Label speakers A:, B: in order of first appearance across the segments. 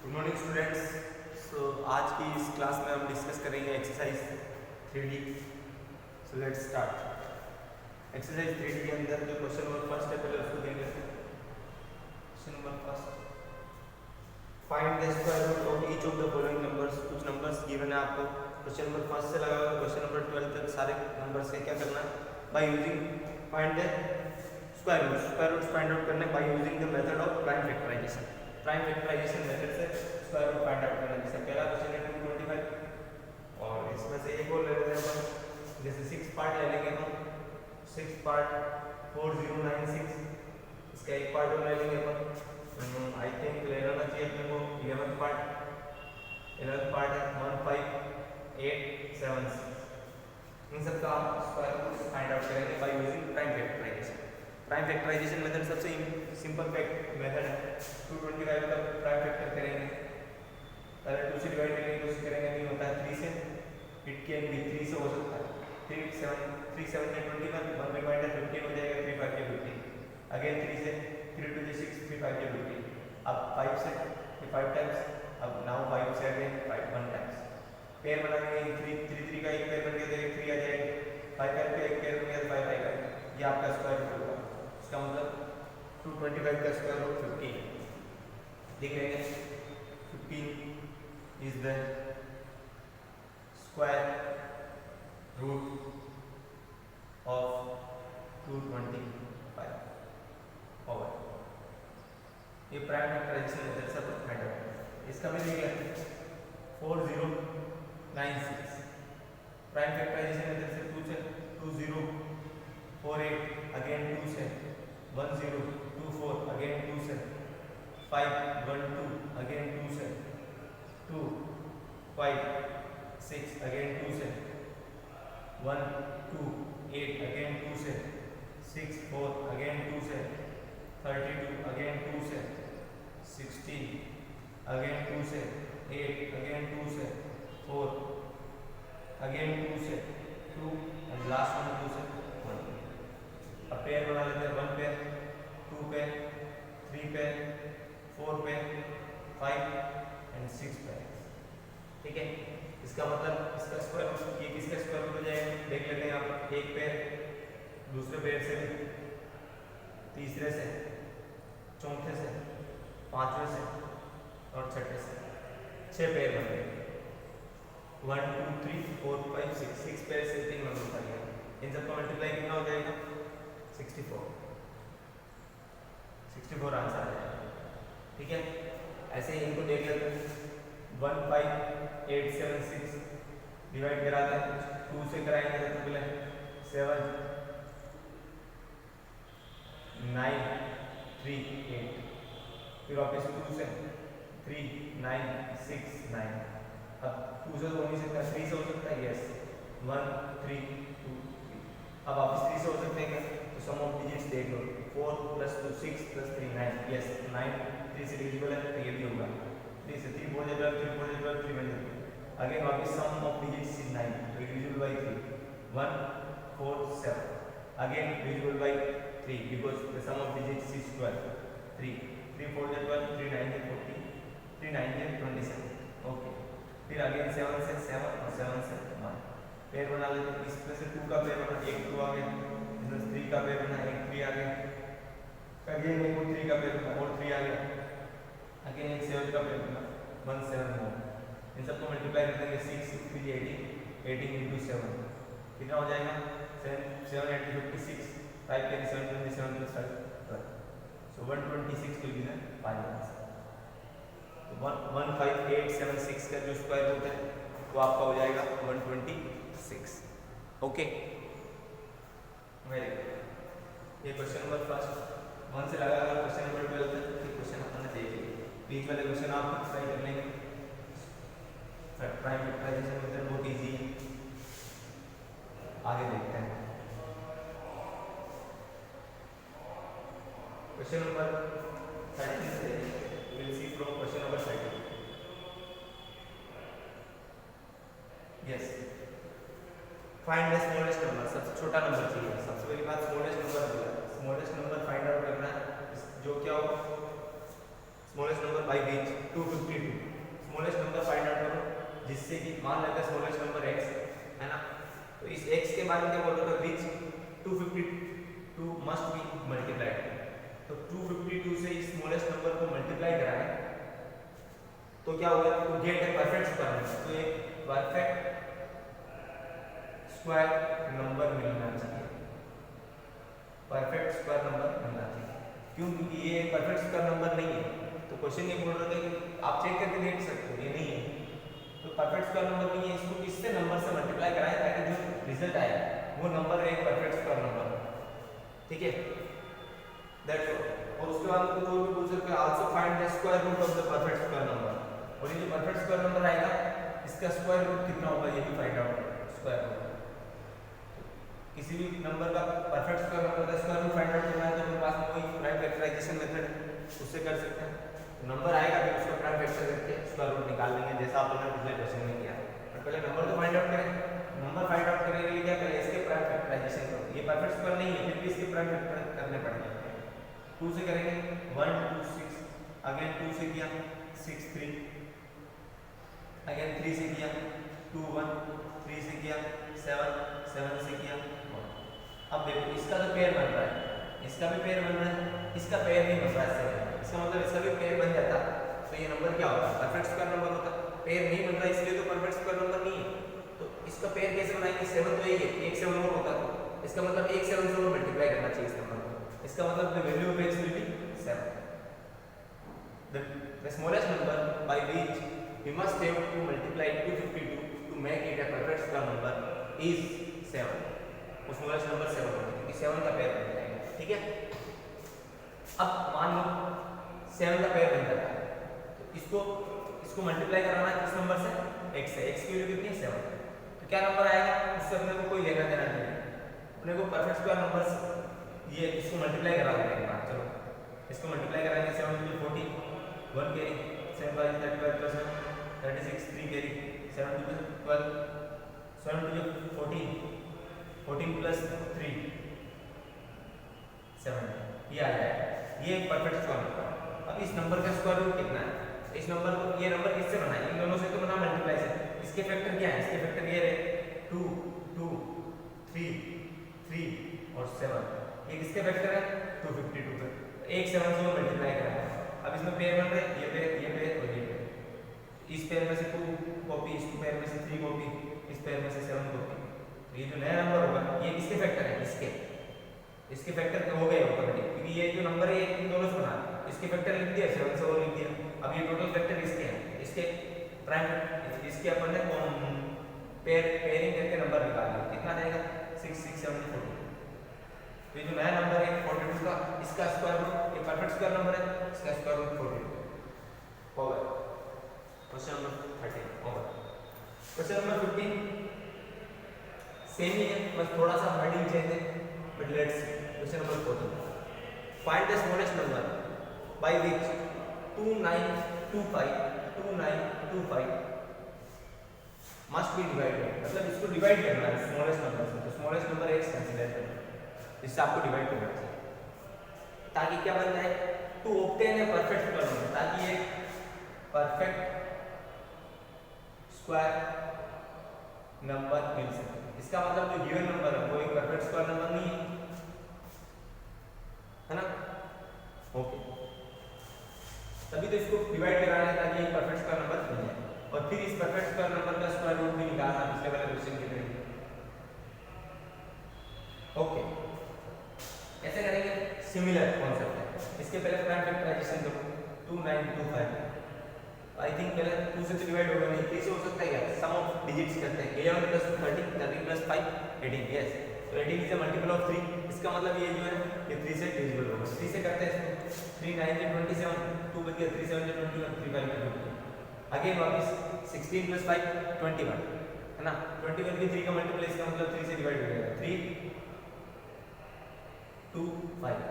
A: Good morning students. सो आज की इस क्लास में हम डिस्कस करेंगे exercise 3D। So let's start. Exercise 3D के अंदर जो क्वेश्चन नंबर फर्स्ट है पहले उसको देख लेते हैं। Question number first, find the square root of each of the following numbers. कुछ नंबर्स गिवन है आपको, क्वेश्चन नंबर फर्स्ट से लगा हुआ क्वेश्चन नंबर 12 तक सारे नंबर्स के क्या करना है, by using find the square root. Square root find out करना है by using the method of prime factorization. Prime factorization method से स्क्वायर रूट फाइंड आउट करना। जैसे पहला क्वेश्चन है 225 और इसमें से एक और ले लेते हैं अपन। जैसे 6 पार्ट ले लेंगे हम, 6 पार्ट 4096, इसका एक पार्ट और ले लेंगे अपन। आई थिंक ले लेना चाहिए अपने को 11 पार्ट है 15876। इन सब का हम स्क्वायर रूट फाइंड आउट करेंगे by using prime factorization. Prime factorization method सबसे सिंपल मेथड है। 225 का प्राइम फैक्टर करेंगे, पहले 2 से डिवाइड करने की कोशिश करेंगे, नहीं होता है 3 से। इट कैन बी 3 से हो सकता है, 3 7 3 7 के 21, 1 रिमाइंडर 15 हो जाएगा, 3 5 के 15 अगेन 3 से, 3 2 के 6, 3 5 के 15। अब 5 से 5 टाइम्स, अब नाउ 5 से अगेन 5 1 टाइम्स। पेयर बनाएंगे, 3 3 3 का एक पेयर बन गया तो 3 आ जाएगा, 5 5 का एक पेयर बन गया तो 5 आएगा। ये आपका स्क्वायर रूट होगा। इसका मतलब 225 का स्क्वायर रूट 15 लिख लेंगे। 15 is the square root of 225 over. ये प्राइम फैक्टराइजेशन मेथड से अपन फाइंड आउट करेंगे। इसका भी लिख लेते हैं 4096। प्राइम फैक्टराइजेशन मेथड से 2048 अगेन 2 से, 1024 अगेन 2 से, 512 अगेन 2 से, 256 अगेन 2 से, 128 अगेन 2 से, 64 अगेन 2 से, 32 अगेन 2 से, 16 अगेन 2 से, 8 अगेन 2 से, 4 अगेन 2 से, 2 एंड लास्ट वन 2 से 1। अब पेयर बना लेते हैं, 1 pair, 2 pair, 3 pair, 4 pair, 5 and 6 pair. ठीक है, इसका मतलब इसका स्क्वायर रूट, ये किसका स्क्वायर रूट हो जाएगा देख लेते हैं आप। एक पेयर, दूसरे पेयर से, तीसरे से, चौथे से, पांचवें से और छठे से 6 पेयर बन गए। 1 2 3 4 5 6 पेयर से 3 नंबर बन गया। इन सबका मल्टीप्लाई कितना हो जाएगा 64 आंसर आ जाएगा। ठीक है, ऐसे ही इनको देख लेते हैं। 15876 डिवाइड कराते हैं, 2 से कराएंगे तो पहले 7 9 3 8, फिर वापस 2 से 3 9 6 9। अब 2 से तो हो नहीं सकता, 3 से हो सकता है, यस 1 3 2 3। अब वापस 3 से हो सकते हैं क्या, तो सम ऑफ डिजिट्स देख लो, 4 + 2 6 + 3 9, यस 9 3 से डिविजिबल है तो ये भी होगा। 3 से 3 4 12, 3 4 12, 3 1 12। अगेन वापस सम ऑफ डिजिट्स इज 9 तो divisible by 3, 1 4 7 again divisible by 3 because the sum of digits is 12। 3 3 4 12, 3 9 40, 3 9 27। Okay, फिर अगेन 7 से 7 और 7 से 1 पेयर बना लेते हैं। इसमें से 2 का पेयर बना, एक 2 आ गया, इसमें 3 का पेयर बना, एक 3 आ गया, अगेन एक 3 का पेयर बना और 3 आ गया, अगेन एक 7 का पेयर बना, 1 7 1। इन सबको मल्टीप्लाई कर देंगे, 6 6 3 18, 18 into 7 कितना हो जाएगा 7 8 56, 5 के 7 27 + 5 सो 126 will be the final answer. 15876 का जो स्क्वायर रूट है वो आपका हो जाएगा 126। Okay, very good. ये क्वेश्चन नंबर फर्स्ट 1 से लगा क्वेश्चन नंबर 12 तक के क्वेश्चन अपन ने देख लिए। बीच वाले क्वेश्चन आप ट्राई कर लेंगे। प्राइम फैक्टराइजेशन मेथड बहुत इजी है, आगे देखते हैं। क्वेश्चन नंबर 30 से will see from question number 30। Yes, find the smallest number. सबसे छोटा नंबर चाहिए, सबसे पहली बात स्मॉलेस्ट नंबर बोला, स्मॉलेस्ट नंबर फाइंड आउट करना है। जो क्या हो स्मॉलेस्ट नंबर बाय विच 252 जिससे कि मान लेते हैं स्मॉलेस्ट नंबर x है ना, तो इस x के बारे में क्या बोल रहा था, विच 252 मस्ट बी मल्टीप्लाइड। तो 252 से इस स्मॉलेस्ट नंबर को मल्टीप्लाई कराएं तो क्या होगा, तो गेट है परफेक्ट स्क्वायर नंबर। तो एक परफेक्ट स्क्वायर नंबर मिलना चाहिए, परफेक्ट स्क्वायर नंबर मिलना चाहिए। क्यों, क्योंकि ये परफेक्ट स्क्वायर नंबर नहीं है। तो क्वेश्चन ये बोल रहा था कि आप चेक करके देख सकते हो, ये नहीं है तो परफेक्ट स्क्वायर नंबर नहीं है। इसको किससे नंबर से मल्टीप्लाई कराएं ताकि जो रिजल्ट आए वो नंबर है एक परफेक्ट स्क्वायर नंबर, ठीक है, दैट्स ऑल। और उसके बाद तो कोई भी पूछ सकते हैं also find the square root of the perfect square number, और ये जो परफेक्ट स्क्वायर नंबर आएगा इसका स्क्वायर रूट कितना होगा ये भी फाइंड आउट स्क्वायर रूट। किसी भी नंबर का परफेक्ट स्क्वायर नंबर का स्क्वायर रूट फाइंड आउट करना है तो अपने पास कोई प्राइम फैक्टराइजेशन मेथड है, उससे कर सकते हैं। तो नंबर आएगा फिर उसका प्राइम फैक्टर करके स्क्वायर रूट निकाल लेंगे, जैसा आपने पिछले क्वेश्चन में किया। तो पहले नंबर तो फाइंड आउट करें, नंबर फाइंड आउट करने के लिए क्या पहले इसके प्राइम फैक्टराइजेशन करो। ये परफेक्ट स्क्वायर नहीं है फिर भी इसके प्राइम फैक्टर करने पड़ेंगे। 2 से करेंगे 1 2 6, अगेन 2 से किया 6 3, अगेन 3 से किया 2 1, 3 से किया 7 7 से किया 1। अब देखो इसका तो पेयर बन रहा है, इसका भी पेयर बन रहा है, इसका पेयर नहीं बन रहा है, इसका मतलब इसका भी पेयर बन जाता तो ये नंबर क्या होता, परफेक्ट स्क्वायर नंबर होता। पेयर नहीं बन रहा इसलिए तो परफेक्ट स्क्वायर नंबर नहीं है। तो इसका पेयर कैसे बनाएंगे, 7 तो यही है, एक 7 और होता है, इसका मतलब एक 7 से और मल्टीप्लाई करना चाहिए इस नंबर को। इसका मतलब the value of x will be 7, the smallest number by which we must have to multiply 252 to make it a perfect square number is 7। वो स्मॉलेस्ट नंबर 7 होगा क्योंकि 7 का पेयर बन जाएगा, ठीक है। अब मान लो 7 का पेयर बन जाता है तो इसको मल्टीप्लाई कराना है किस नंबर से, x से। x की वैल्यू कितनी है 7, तो क्या नंबर आएगा उससे अपने को कोई लेना देना नहीं है, अपने को परफेक्ट स्क्वायर नंबर से ये इसको मल्टीप्लाई करा देंगे एक बार। चलो इसको मल्टीप्लाई कराएंगे 7 into 40 1 carry, 7 by 35 plus 1 36 3 carry, 7 to 12 7 to 14 14 plus 3 7, ये आ जाएगा, ये एक परफेक्ट स्क्वायर नंबर। अब इस नंबर का स्क्वायर रूट कितना है, इस नंबर को ये नंबर किससे बना है, इन दोनों से तो बना मल्टीप्लाई से। इसके फैक्टर क्या है, इसके फैक्टर ये रहे 2 2 3 3 और 7, ये किसके फैक्टर है 252 का, एक 7 से मल्टीप्लाई करा। अब इसमें पेयर बन रहे हैं ये पेयर और ये पेयर, इस पेयर में से 2 कॉपी, इस पेयर में से 3 कॉपी, इस पेयर में से 7 कॉपी। तो ये जो नया नंबर होगा ये किसके फैक्टर है, इसके फैक्टर हो गए ऑटोमेटिक, क्योंकि ये जो नंबर है इन दोनों से बना, इसके फैक्टर लिख दिया 7 से और लिख दिया। अब ये टोटल फैक्टर इसके हैं, इसके प्राइम इसके अपन ने पेयरिंग करके नंबर निकाल लिया, कितना जाएगा 6 6 7 14। तो ये जो नया नंबर है 42 का, इसका स्क्वायर रूट, ये परफेक्ट स्क्वायर नंबर है, इसका स्क्वायर रूट 42 होगा। क्वेश्चन नंबर 13 होगा। क्वेश्चन नंबर 15 सेम ही है, बस थोड़ा सा वर्डिंग चेंज है, but let's see. Question number 14, find the smallest number by which 2925 must be divided, मतलब इसको डिवाइड करना है स्मॉलेस्ट नंबर से। तो स्मॉलेस्ट नंबर x कंसीडर करना, इससे आपको डिवाइड करना चाहिए ताकि क्या बन जाए, to obtain a perfect square number, ताकि एक परफेक्ट स्क्वायर नंबर मिल सके। इसका मतलब जो गिवन नंबर है वो एक परफेक्ट स्क्वायर नंबर नहीं है ना, ओके। तभी तो इसको डिवाइड कराना है ताकि एक परफेक्ट स्क्वायर नंबर मिल जाए, और फिर इस परफेक्ट स्क्वायर नंबर का स्क्वायर रूट भी निकालना पिछले वाले क्वेश्चन की तरह, ओके। ऐसे करेंगे, सिमिलर कॉन्सेप्ट है। इसके पहले प्राइम फैक्टराइजेशन करो, 2925 आई थिंक पहले 2 से डिवाइड होगा नहीं, 3 से हो सकता है क्या, सम ऑफ डिजिट्स करते हैं, 11 plus 30 30 plus 5 18, यस। तो 18 इज अ मल्टीपल ऑफ 3, इसका मतलब ये जो है ये 3 से डिविजिबल होगा। 3 से करते हैं इसको, 3 9 से 27 2 बच गया, 3 7 से 21 3 5 से 21, अगेन वापस 16 plus 5 21 है ना, 21 भी 3 का मल्टीपल, इसका मतलब 3 से डिवाइड हो जाएगा, 3 2 5।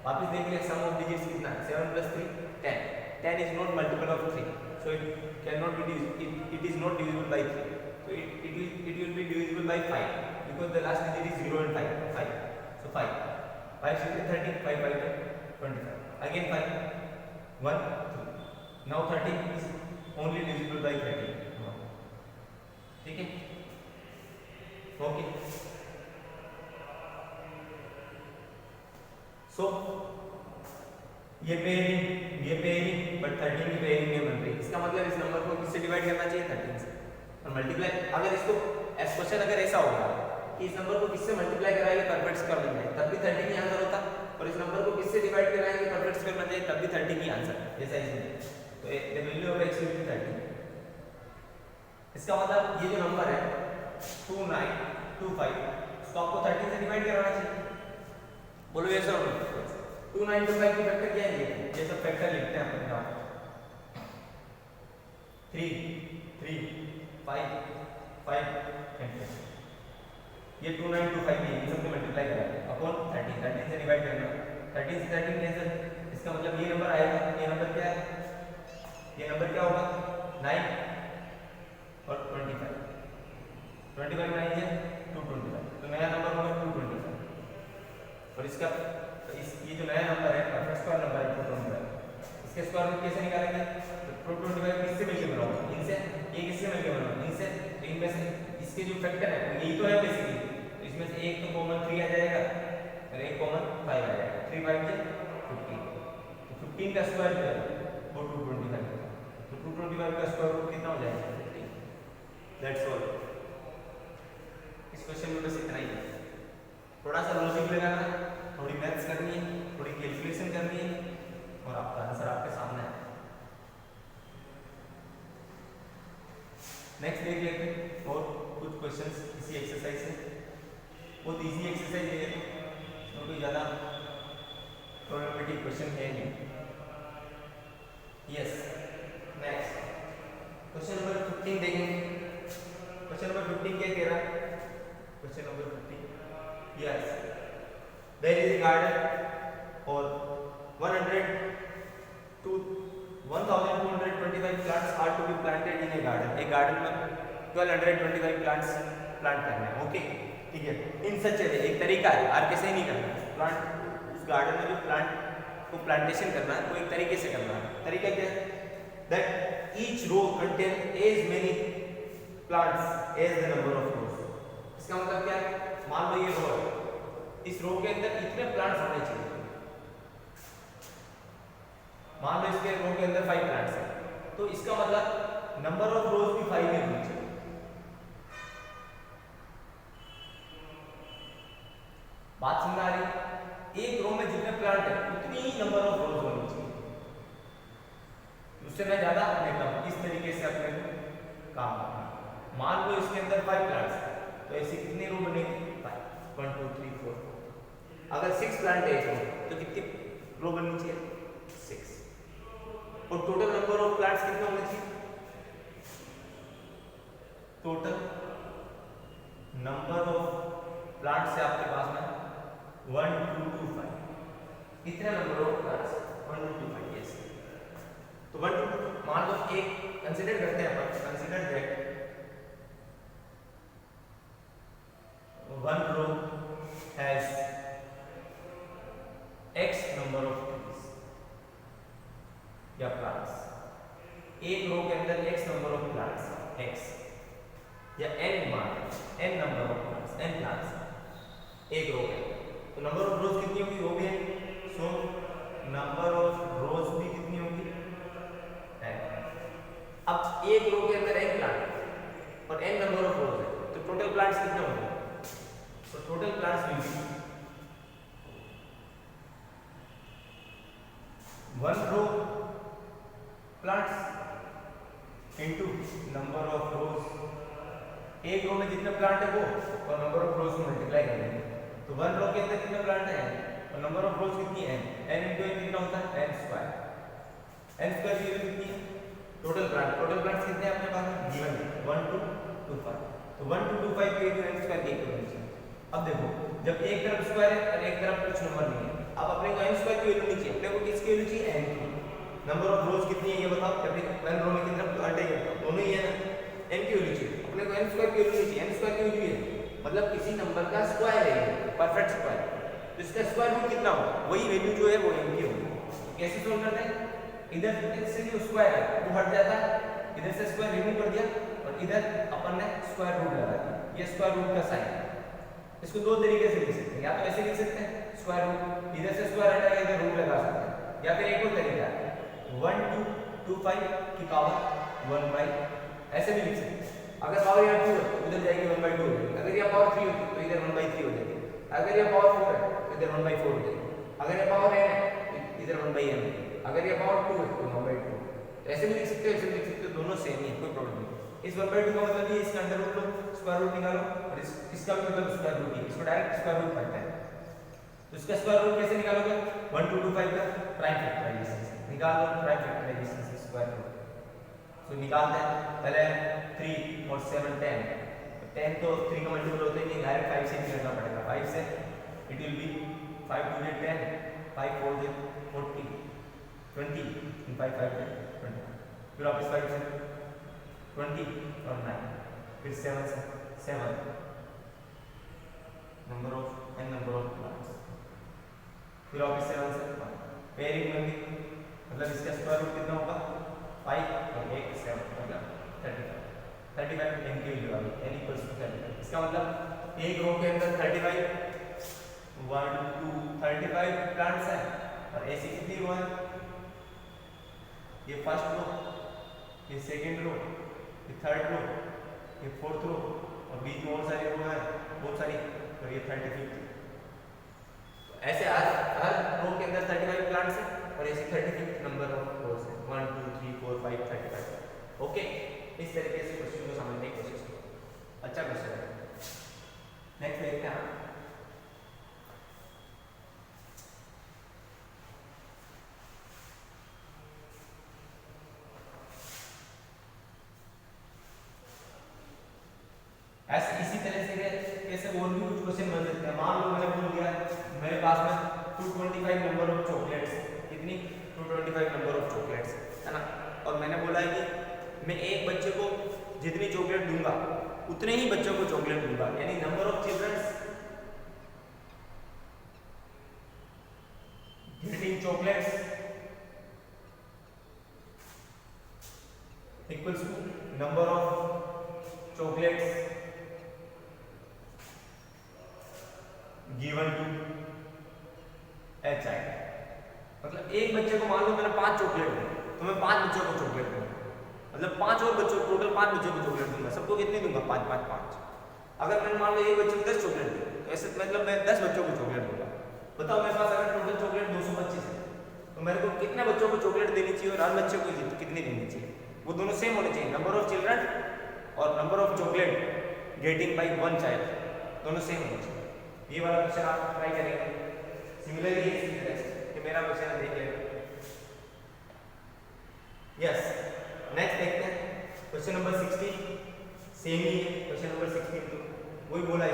A: वापस देख लिया सम ऑफ डिजिट्स कितना है, 7 plus 3 10, 10 is not multiple of 3, so it cannot be it is not divisible by 3, so it will be divisible by 5 because the last digit is 0 and 5, so 5 5 6 30 5 5 25, again 5 1 2, now 30 is only divisible by 30, ठीक है, okay. सो ये pairing but 13 की pairing नहीं बन रही। इसका मतलब इस नंबर को किससे डिवाइड करना चाहिए? 13 से। और मल्टीप्लाई अगर इसको क्वेश्चन अगर ऐसा होगा कि इस नंबर को किससे मल्टीप्लाई कराएंगे परफेक्ट स्क्वायर बन जाए, तब भी 13 ही आंसर होता। और इस नंबर को किससे डिवाइड कराएंगे परफेक्ट स्क्वायर बन जाए, तब भी 13 ही आंसर। ऐसा इसमें तो the value of x will be 13। इसका मतलब ये जो नंबर है 2925, इसको आपको 13 से डिवाइड कराना चाहिए। बोलो ये सब 2925 की फैक्टर क्या है? ये सब फैक्टर लिखते हैं अपने आप। 3 3 5 5 एंड ये 2925 है, इन सबको मल्टीप्लाई करेंगे अपॉन 13 से डिवाइड करना। 13 से 13 कैंसिल, इसका मतलब ये नंबर आएगा। ये नंबर क्या है? ये नंबर क्या होगा? 9 और 25 25 9 है 225, तो नया नंबर होगा 225। और इसका ये जो नया नंबर है परफेक्ट स्क्वायर नंबर है 225, इसके स्क्वायर रूट कैसे निकालेंगे? तो 225 किससे मिलके बनाओगे? इनसे। ये किससे मिलके बनाओगे? इनसे। तो इनमें से इसके जो फैक्टर है यही तो है बेसिकली, तो इसमें से एक तो कॉमन 3 आ जाएगा और एक कॉमन 5 आ जाएगा। 3 5 के 15, तो 15 का स्क्वायर जो है वो 225 है। तो 225 का स्क्वायर रूट कितना हो जाएगा? 15। That's all. इस क्वेश्चन में बस इतना ही है। थोड़ा सा लॉजिक लगाना है, थोड़ी मैथ्स करनी है, थोड़ी कैलकुलेशन करनी है और आपका आंसर आपके सामने है। नेक्स्ट देख लेते हैं और कुछ क्वेश्चंस इसी एक्सरसाइज से। बहुत इजी एक्सरसाइज है, तो कोई ज़्यादा प्रॉब्लमेटिक क्वेश्चन है नहीं। यस, नेक्स्ट क्वेश्चन नंबर 15 देखेंगे। क्वेश्चन नंबर 15 क्या कह रहा है? Question number 15, yes, there is a garden or 1225 plants are to be planted in a garden। एक गार्डन में 1225 plants प्लांट करना है। ओके, ठीक है। इन सच एक तरीका है, आर कैसे नहीं करना प्लांट। उस गार्डन में जो प्लांट को प्लांटेशन करना है वो एक तरीके से करना है। तरीका क्या है? That each row contain as many plants as the number of rows. इसका मतलब क्या है? मान लो ये रो है, इस रो के अंदर इतने प्लांट्स होने चाहिए। मान लो इसके रो के अंदर 5 प्लांट्स हैं, तो इसका मतलब नंबर ऑफ रोज भी 5 ही होनी चाहिए। बात समझ आ रही? एक रो में जितने प्लांट है उतनी ही नंबर ऑफ रोज होनी चाहिए। उससे मैं ज्यादा लेता हूं। इस तरीके से अपने को काम करना। मान लो इसके अंदर 5 प्लांट्स है, तो ऐसे कितने रो बनेंगे? 5 1 2 3 4। अगर 6 प्लांट है इसमें तो कितनी रो बननी चाहिए? 6। और टोटल नंबर ऑफ प्लांट्स कितने होने चाहिए? टोटल नंबर ऑफ प्लांट्स है आपके पास में 1 2 2 5। इतने नंबर ऑफ प्लांट्स 1 2 2 5। यस, तो 1 2 मान लो एक कंसीडर करते हैं अपन। Consider that 1 row has x number of trees या प्लांट्स। एक रो के अंदर x number of plants x या n number of plants n plants एक रो के। तो नंबर ऑफ रोज कितनी होगी? वो भी है। सो नंबर ऑफ रोज भी कितनी होगी? n। अब एक रो के अंदर n प्लांट और n नंबर ऑफ रोज है, तो टोटल प्लांट्स कितने होंगे? तो total plants will be 1 row plants into number of rows. एक रो में जितने प्लांट है वो और नंबर ऑफ रोज को मल्टीप्लाई कर देंगे। तो 1 रो के अंदर कितने प्लांट हैं और नंबर ऑफ रोज कितनी है? n इनटू n कितना होता है? n square. n स्क्वायर की वैल्यू कितनी है? टोटल प्लांट्स कितने हैं अपने पास? गिवन है 1 2 2 5। तो 1 2 2 5 की वैल्यू n स्क्वायर की इक्वल है। अब देखो, जब एक तरफ स्क्वायर है और एक तरफ कुछ नंबर नहीं है, अब अपने को n स्क्वायर की वैल्यू नहीं चाहिए, अपने को किसकी वैल्यू चाहिए? n की। नंबर ऑफ रोज कितनी है ये बताओ। जब 1 रो में कितने प्लांट है? दोनों ही है ना। n की वैल्यू चाहिए, अपने को n स्क्वायर की वैल्यू नहीं चाहिए। n स्क्वायर की वैल्यू है मतलब किसी नंबर का स्क्वायर है, परफेक्ट स्क्वायर। तो इसका स्क्वायर रूट कितना होगा? वही वैल्यू जो है वो n की होगी। तो कैसे सोल्व करते हैं? इधर से जो स्क्वायर है वो हट जाता है, इधर से स्क्वायर रिमूव कर दिया और इधर अपन ने स्क्वायर रूट लगा दिया, ये स्क्वायर रूट का साइन है। इसको दो तरीके से लिख सकते हैं, या तो ऐसे लिख सकते हैं स्क्वायर रूट, इधर से स्क्वायर हटाएगा इधर रूट लगा सकते हैं, या फिर एक और तरीका है 1225 की पावर 1 बाई, ऐसे भी लिख सकते हैं। अगर पावर यहाँ 2 है तो उधर जाएगी 1/2 हो जाएगी, अगर यहाँ पावर 3 होती तो इधर 1/3 हो जाएगी, अगर यहाँ पावर 4 है तो इधर 1/4 हो जाएगी, अगर यहाँ पावर n है तो इधर 1/n है, अगर यहाँ पावर 2 है तो 1/2। तो ऐसे भी लिख सकते हो, ऐसे भी लिख सकते हो, दोनों सेम ही है, कोई प्रॉब्लम नहीं। इस 1/2 का मतलब ये, इसका अंडर रूट लो, स्क्वायर रूट निकालो, और इसका भी मतलब स्क्वायर रूट ही, इसको डायरेक्ट स्क्वायर रूट करते हैं। तो इसका स्क्वायर रूट कैसे निकालोगे? 1225 का प्राइम फैक्टराइजेशन से निकाल लो, प्राइम फैक्टराइजेशन से स्क्वायर रूट। तो निकालते हैं, पहले 3 और 7 10, 10 तो 3 का मल्टीपल होता ही नहीं, डायरेक्ट 5 से निकालना पड़ेगा, 5 से इट विल बी 5 2 10, 5 4 40, 20 5 5 20, फिर वापस 5 से 20 और 9, फिर 7 से 7, नंबर ऑफ प्लांट्स, फिर वापस 7 से 1, पेयरिंग में भी मतलब इसका स्क्वायर रूट कितना होगा 5 और 1 7, मतलब 35 n की वैल्यू आ गई, n इक्वल्स टू 35। इसका मतलब एक रो के अंदर 35 1 2 35 प्लांट्स हैं, और ऐसी कितनी रो है, ये फर्स्ट रो, ये सेकंड रो, ये थर्ड रो, ये फोर्थ रो, और बीच में और सारी रो है बहुत सारी, और ये 35। ऐसे हर रो के अंदर 35 प्लांट्स हैं, और ऐसे 35 नंबर ऑफ रोज हैं, 1 2 3 4 5 35। ओके, इस तरीके से क्वेश्चन को समझने की कोशिश करो, अच्छा क्वेश्चन है। नेक्स्ट देखते हैं। ऐसे इसी तरह से कैसे और भी कुछ क्वेश्चन बन सकते हैं। मान लो मैंने बोल दिया मेरे पास में 225 नंबर ऑफ चॉकलेट्स, कितनी 225 नंबर ऑफ चॉकलेट्स है ना, और मैंने बोला है कि मैं एक बच्चे को जितनी चॉकलेट दूंगा उतने ही बच्चों को चॉकलेट दूंगा, यानी number of childrens getting chocolates equals to number of chocolates given to a child। मतलब एक बच्चे को मान लो मैंने 5 चॉकलेट दी, तो मैं 5 बच्चों को चॉकलेट दूंगा, मतलब 5 और बच्चों, टोटल 5 बच्चों को चॉकलेट दूंगा। सबको कितनी दूंगा? 5 5 5। अगर मैंने मान लो एक बच्चे को 10 चॉकलेट दी, तो ऐसे मतलब मैं 10 बच्चों को चॉकलेट दूंगा। बताओ मेरे पास अगर टोटल चॉकलेट 225 है, तो मेरे को कितने बच्चों को चॉकलेट देनी चाहिए और हर बच्चे को कितनी देनी चाहिए? वो दोनों सेम होने चाहिए, नंबर ऑफ चिल्ड्रन और number of chocolate getting by 1 child, दोनों सेम होने चाहिए। ये वाला क्वेश्चन आप ट्राई करेंगे। सिमिलरली ये मेरा क्वेश्चन देख लेंगे। यस, नेक्स्ट देखते हैं क्वेश्चन नंबर 16, सेम ही है क्वेश्चन नंबर 16, तो वही बोला है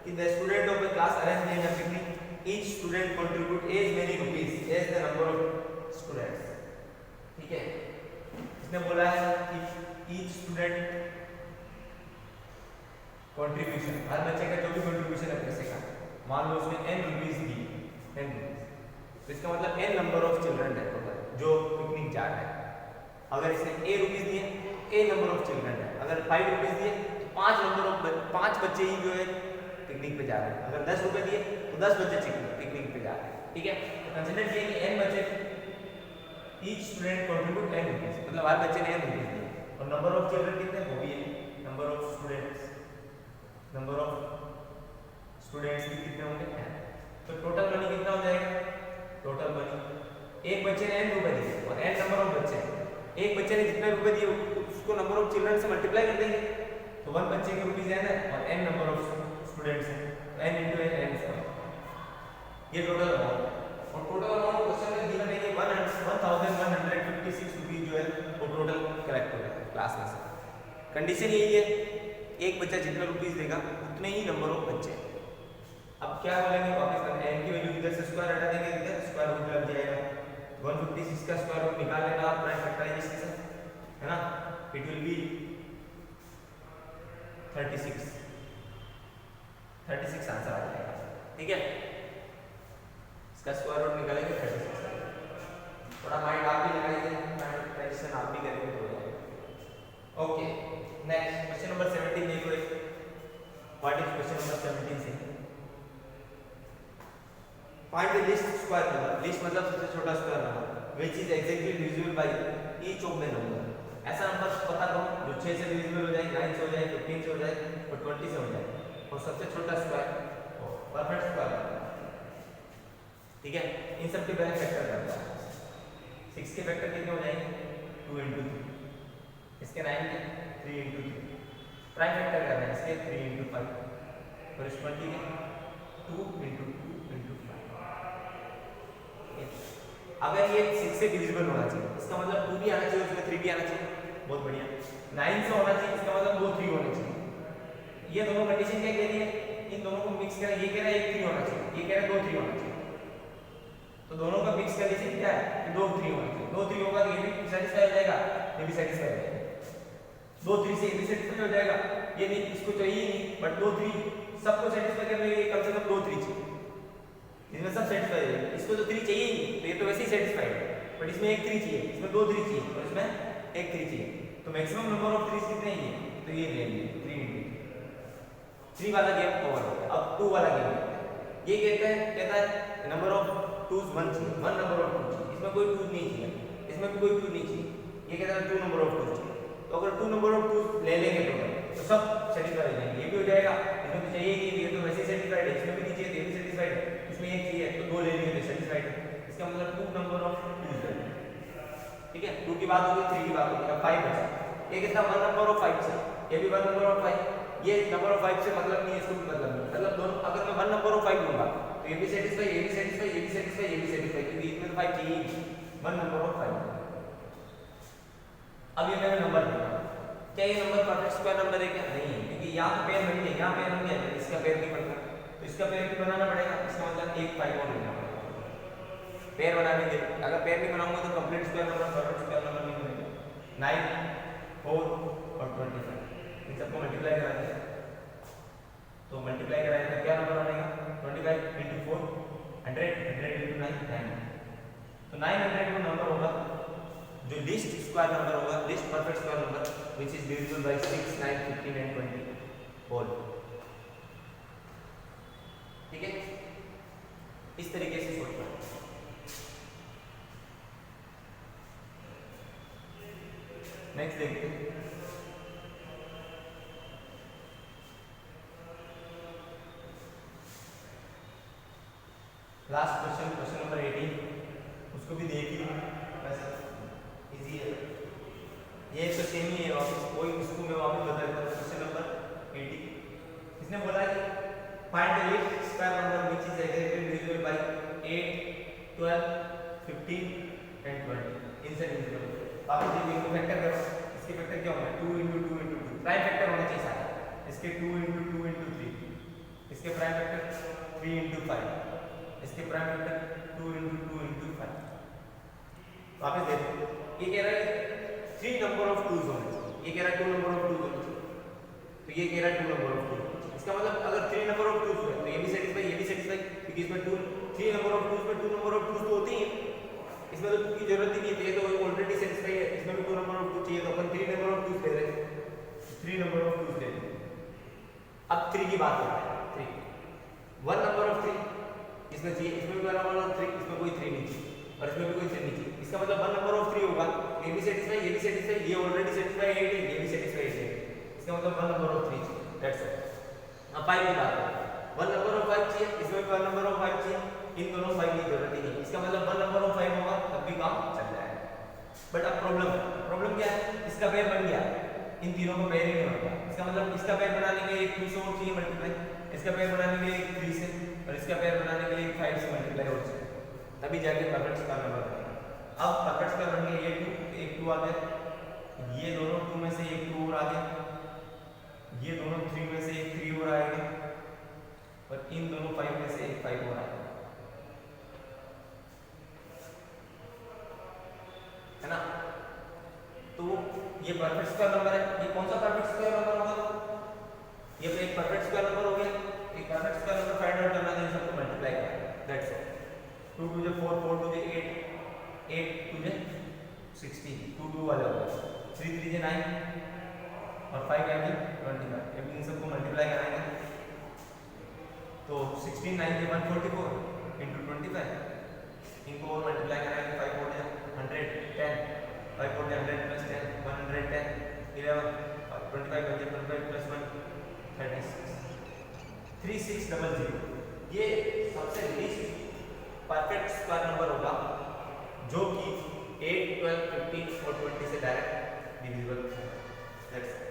A: कि the student of the class arrange in a picnic, each student contribute as many rupees as the number of students. ठीक है, इसने बोला है कि ईच स्टूडेंट कंट्रीब्यूशन, हर बच्चे का जो भी कंट्रीब्यूशन है पैसे का, मान लो उसने n रुपीस दी, n रुपीस, तो इसका मतलब n नंबर ऑफ चिल्ड्रन है टोटल जो पिकनिक जा रहा है। अगर इसने a रुपीस दिए a नंबर ऑफ चिल्ड्रन है, अगर 5 रुपीस दिए तो 5 बच्चे ही जो है पिकनिक पे जा रहे हैं, अगर 10 रुपए दिए तो 10 बच्चे पिकनिक पे जा रहे हैं। ठीक है, तो कंसीडर किए कि n बच्चे, each student contribute n rupees, मतलब हर बच्चे ने n रुपीस दिए, और नंबर ऑफ चिल्ड्रन कितने, वो भी है number of students, number of students भी कितने होंगे, तो टोटल मनी कितना हो जाएगा? टोटल मनी, एक बच्चे ने n रुपए दिए और n नंबर ऑफ बच्चे, एक बच्चे ने जितने रुपए दिए उसको नंबर ऑफ चिल्ड्रन से मल्टीप्लाई कर देंगे, तो 1 बच्चे के रुपीस n है और n नंबर ऑफ स्टूडेंट्स है, तो n * n, ये टोटल अमाउंट, और टोटल अमाउंट क्वेश्चन में गिवन है कि 1156 रुपीस जो है वो टोटल कलेक्ट हो जाएगा क्लास में से। कंडीशन यही है, एक बच्चा जितना रुपीस देगा उतने ही नंबर ऑफ बच्चे। अब क्या बोलेंगे वापस, n की वैल्यू इधर से स्क्वायर हटा देंगे, इधर स्क्वायर रूट लग जाएगा, 156 का स्क्वायर रूट निकाल लेना आप प्राइम फैक्टराइजेशन से, है ना, इट विल बी 36 आंसर आ जाएगा। ठीक है, इसका स्क्वायर रूट निकालेंगे 36। थोड़ा माइंड आप भी लगाइए, फैक्टराइजेशन आप भी करेंगे तो हो जाएगा। ओके, नेक्स्ट क्वेश्चन नंबर 17 देखो एक। व्हाट इज क्वेश्चन नंबर 17 से? Find the least square number. Least मतलब सबसे छोटा square number which is exactly divisible by each of the number. ऐसा नंबर पता करो जो 6 से डिविजिबल हो जाए, 9 से हो जाए, 15 से हो जाए और 20 से हो जाए और सबसे छोटा स्क्वायर परफेक्ट स्क्वायर। ठीक है, इन सब के वैल्यू फैक्टर करना है। 6 के फैक्टर कितने हो जाएंगे? 2 into 3। इसके 9 के 3 into 3। प्राइम फैक्टर करना है इसके 3 into 5 और इस 20 के 2 into 2 into 5। अगर ये 6 से डिविजिबल होना चाहिए, इसका मतलब 2 भी आना चाहिए, उसमें 3 भी आना चाहिए। बहुत बढ़िया। 9 से होना चाहिए, इसका मतलब 2 3 होने चाहिए। ये दोनों कंडीशन क्या कह रही है? इन दोनों को मिक्स करें। ये कह रहा है 1 3 होना चाहिए, ये कह रहा है 2 3 होना चाहिए। तो दोनों का मिक्स कंडीशन क्या है कि 2 3 होना चाहिए। 2 3 होगा तो ये भी सेटिस्फाई हो जाएगा, ये भी सेटिस्फाई हो जाएगा। 2 3 से ये भी सेटिस्फाई हो जाएगा, ये नहीं, इसको चाहिए ही नहीं, बट 2 3 सबको सेटिस्फाई करने के लिए कम से कम 2 3 चाहिए। इसमें सब सेटिस्फाई है, इसको तो 3 चाहिए ही नहीं, तो ये तो वैसे ही सेटिस्फाइड है। बट इसमें 1 3 चाहिए, इसमें 2 3 चाहिए और इसमें 1 3 चाहिए। तो मैक्सिमम नंबर ऑफ 3 कितने हैं? तो ये ले लिए 3 into 3 वाला गेम ओवर हो गया। अब 2 वाला गेम ये कहता है नंबर ऑफ 2s 1 चाहिए, 1 नंबर ऑफ 2 चाहिए। इसमें कोई 2 नहीं चाहिए, इसमें भी कोई 2 नहीं चाहिए। ये कहता है 2 नंबर ऑफ 2 चाहिए। तो अगर 2 नंबर ऑफ 2 ले लेंगे तो सब सेटिस्फाई हो जाएंगे। ये भी हो जाएगा, इसमें तो चाहिए कि ये तो वैसे ही सेटिस्फाइड है, इसमें भी नहीं चाहिए तो ये भी सेटिस्फाइड है, इसमें 1 चाहिए तो 2 ले लेंगे तो सेटिस्फाइड है। इसका मतलब 2 नंबर ऑफ 2 है। ठीक है, 2 की बात होगी, 3 की बात होगी, अब 5 बचा। ये कितना 1 नंबर ऑफ 5 से, ये भी 1 नंबर ऑफ 5। ये नंबर ऑफ 5 से मतलब नहीं है, इसको भी मतलब नहीं। मतलब दोनों अगर मैं 1 नंबर ऑफ 5 लूंगा तो ये भी सेटिस्फाई, ये भी सेटिस्फाई, ये भी सेटिस्फाई, ये भी सेटिस्फाई, क्योंकि इसमें 5 चाहिए ही। 1 नंबर ऑफ 5। अब ये मैंने नंबर दिया, क्या ये नंबर परफेक्ट स्क्वायर नंबर है क्या? नहीं है, क्योंकि यहाँ पे पेयर बन गया, यहाँ पेयर बन गया, इसका पेयर नहीं बनता, तो इसका पेयर भी बनाना पड़ेगा। इसका मतलब 1 5 और लेना पड़ेगा पेयर बनाने के लिए। अगर पेयर नहीं बनाऊंगा तो complete square number, perfect square number नहीं बनेगा। 9 4 और 25 इन सबको मल्टीप्लाई कराएंगे, तो मल्टीप्लाई कराएंगे तो क्या नंबर बनेगा? 25 into 4 100, 100 into 9 9। तो 900 वो नंबर होगा जो लीस्ट स्क्वायर नंबर होगा, least perfect square number which is divisible by 6 9 15 and 20 whole. ठीक है, इस तरीके से सोचना। नेक्स्ट देखते हैं। लास्ट क्वेश्चन, क्वेश्चन नंबर 18, उसको भी देख ही वैसे इजी है, ये तो सेम ही है वापस, कोई उसको मैं वापस बता देता हूँ। क्वेश्चन नंबर 18 इसने बोला कि find the least square number which is exactly divisible by 8 12 15 and 20 इनसे डिविजिबल। वापस देखिए, इनको फैक्टर करो। इसके फैक्टर क्या होंगे? 2 into 2 into 2 प्राइम फैक्टर होना चाहिए सारा। इसके 2 into 2 into 3, इसके प्राइम फैक्टर 3 into 5, इसके प्राइम फैक्टर 2 into 2 into 5। वापस देखो, ये कह रहा है 3 नंबर ऑफ 2s होने चाहिए, ये कह रहा है 2 नंबर ऑफ 2s होने चाहिए, तो ये कह रहा है 2 नंबर ऑफ 2। इसका मतलब अगर 3 नंबर ऑफ 2s हुए तो ये भी सेटिस्फाई, ये भी सेटिस्फाई, क्योंकि इसमें 3 नंबर ऑफ 2s में 2 नंबर ऑफ 2s तो होती है, इसमें तो 2 की जरूरत ही नहीं है, तो ये ऑलरेडी सेटिस्फाई है। इसमें भी 2 नंबर ऑफ 2 चाहिए, तो अपन 3 नंबर ऑफ 2s ले रहे हैं, 3 नंबर ऑफ 2s ले रहे हैं। अब 3 की बात करते हैं। 3 1 नंबर ऑफ 3 इसमें चाहिए, इसमें भी 1 नंबर ऑफ 3, इसमें कोई 3 नहीं चाहिए और इसमें भी कोई 3 नहीं चाहिए। इसका मतलब 1 नंबर ऑफ 3 होगा, ये भी सेटिस्फाई, ये भी सेटिस्फाई, ये ऑलरेडी सेटिस्फाई है, ये भी सेटिस्फाई है। इसका मतलब 1 नंबर ऑफ 3 चाहिए, दैट्स इट। अब 5 की बात करें, 1 नंबर ऑफ 5 चाहिए, इसमें भी 1 नंबर ऑफ 5 चाहिए, इन दोनों 5 की जरूरत ही नहीं। इसका मतलब 1 नंबर ऑफ 5 होगा तब भी काम चल जाएगा। बट अब प्रॉब्लम क्या है? इसका पेयर बन गया, इन तीनों का पेयर ही नहीं होगा। इसका मतलब इसका पेयर बनाने के लिए 2 से और चाहिए मल्टीप्लाई, इसका पेयर बनाने के लिए 3 से और इसका पेयर बनाने के लिए 5 से मल्टीप्लाई हो चाहिए, तभी जाके परफेक्ट स्क्वायर नंबर बनेगा। अब परफेक्ट स्क्वायर बन गया, ये 2 आ गया, ये दोनों 2 में से एक 2 और आ गया, ये दोनों 3 में से एक 3 और आएगा और इन दोनों 5 में से एक 5 और आएगा, है ना? तो ये परफेक्ट स्क्वायर नंबर है। ये कौन सा परफेक्ट स्क्वायर नंबर होगा? ये एक परफेक्ट स्क्वायर नंबर हो गया। एक perfect square number find out करना है, इन सबको मल्टीप्लाई करना है, दैट्स ऑल। 2 2 4 4 2 8 8 2 16, 2 2 वाले हो गए, 3 3 9 और 5 यानी 25। अब इन सबको मल्टीप्लाई कराएंगे तो 16 9 के 144 इंटू 25। इनको और मल्टीप्लाई कराएंगे 5 4 110 5 4 100 प्लस 10 110 11 25 25 प्लस 1 36 3600। ये सबसे लीस्ट परफेक्ट स्क्वायर नंबर होगा जो कि 8 12 15 और 20 से डायरेक्ट डिविजिबल है।